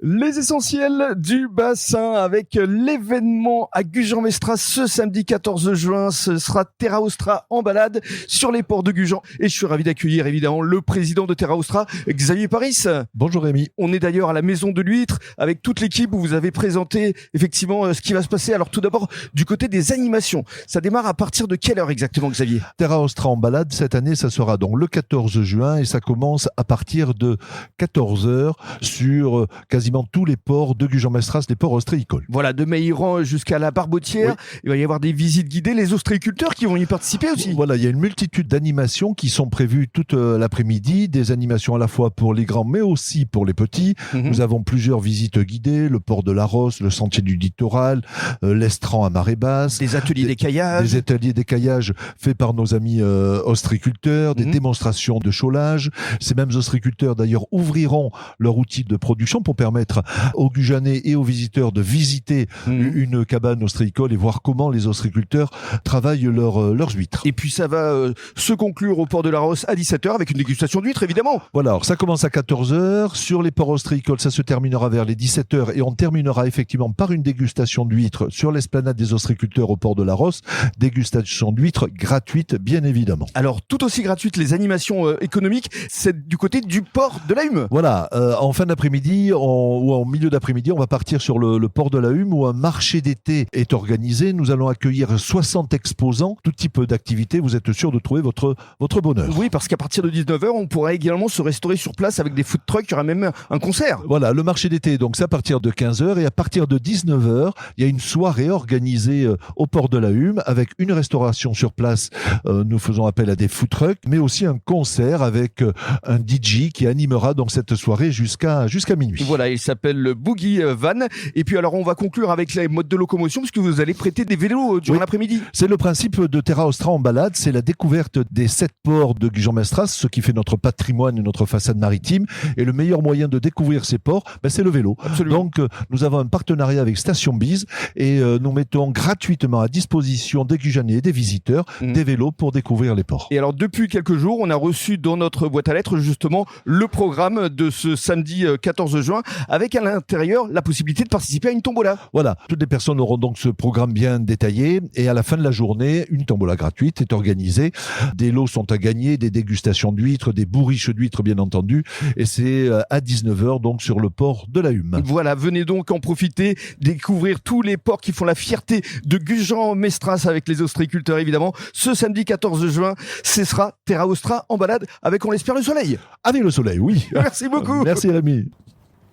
Les essentiels du bassin avec l'événement à Gujan-Mestras ce samedi 14 juin. Ce sera Terra Austral en balade sur les ports de Gujan. Et je suis ravi d'accueillir évidemment le président de Terra Austral, Xavier Paris. Bonjour Rémi. On est d'ailleurs à la Maison de l'Huître avec toute l'équipe où vous avez présenté effectivement ce qui va se passer. Alors tout d'abord du côté des animations. Ça démarre à partir de quelle heure exactement, Xavier? Terra Austral en balade cette année, ça sera donc le 14 juin et ça commence à partir de 14h sur quasiment tous les ports de Gujan-Mestras, les ports ostréicoles. Voilà, de Meilleran jusqu'à la Barbotière. Oui. Il va y avoir des visites guidées, les ostréiculteurs qui vont y participer aussi. Voilà, il y a une multitude d'animations qui sont prévues toute l'après-midi, des animations à la fois pour les grands mais aussi pour les petits. Nous avons plusieurs visites guidées, le port de la Rosse, le sentier du littoral, l'Estran à marée basse. Des ateliers d'écaillage. Des ateliers d'écaillage faits par nos amis ostréiculteurs, des démonstrations de chaulage. Ces mêmes ostréiculteurs d'ailleurs ouvriront leur outil de production pour permettre aux Gujanais et aux visiteurs de visiter une cabane ostréicole et voir comment les ostréiculteurs travaillent leurs huîtres. Et puis ça va se conclure au port de la Rosse à 17h avec une dégustation d'huîtres évidemment. Voilà, alors ça commence à 14h, sur les ports ostréicoles ça se terminera vers les 17h et on terminera effectivement par une dégustation d'huîtres sur l'esplanade des ostréiculteurs au port de la Rosse, dégustation d'huîtres gratuite bien évidemment. Alors tout aussi gratuite les animations économiques, c'est du côté du port de la Hume. Voilà, en fin d'après-midi ou en milieu d'après-midi, on va partir sur le port de la Hume où un marché d'été est organisé. Nous allons accueillir 60 exposants, tout type d'activité. Vous êtes sûr de trouver votre bonheur. Oui, parce qu'à partir de 19h, on pourra également se restaurer sur place avec des food trucks. Il y aura même un concert. Voilà, le marché d'été, donc c'est à partir de 15h et à partir de 19h, il y a une soirée organisée au port de la Hume avec une restauration sur place. Nous faisons appel à des food trucks, mais aussi un concert avec un DJ qui animera donc cette soirée jusqu'à minuit. Voilà, il s'appelle le Boogie Van. Et puis alors on va conclure avec les modes de locomotion puisque vous allez prêter des vélos durant l'après-midi. C'est le principe de Terra Austral en balade, c'est la découverte des 7 ports de Gujan-Mestras, ce qui fait notre patrimoine et notre façade maritime. Et le meilleur moyen de découvrir ces ports, c'est le vélo. Absolument. Donc nous avons un partenariat avec Station Bise et nous mettons gratuitement à disposition des Gujanais et des visiteurs des vélos pour découvrir les ports. Et alors depuis quelques jours, on a reçu dans notre boîte à lettres justement le programme de ce samedi 14 juin avec à l'intérieur la possibilité de participer à une tombola. Voilà, toutes les personnes auront donc ce programme bien détaillé et à la fin de la journée, une tombola gratuite est organisée. Des lots sont à gagner, des dégustations d'huîtres, des bourriches d'huîtres bien entendu et c'est à 19h donc sur le port de la Hume. Voilà, venez donc en profiter, découvrir tous les ports qui font la fierté de Gujan-Mestras avec les ostréiculteurs évidemment. Ce samedi 14 juin, ce sera Terra Austral en balade avec, on l'espère, le soleil. Avec le soleil, oui. Merci beaucoup. Merci Rémi.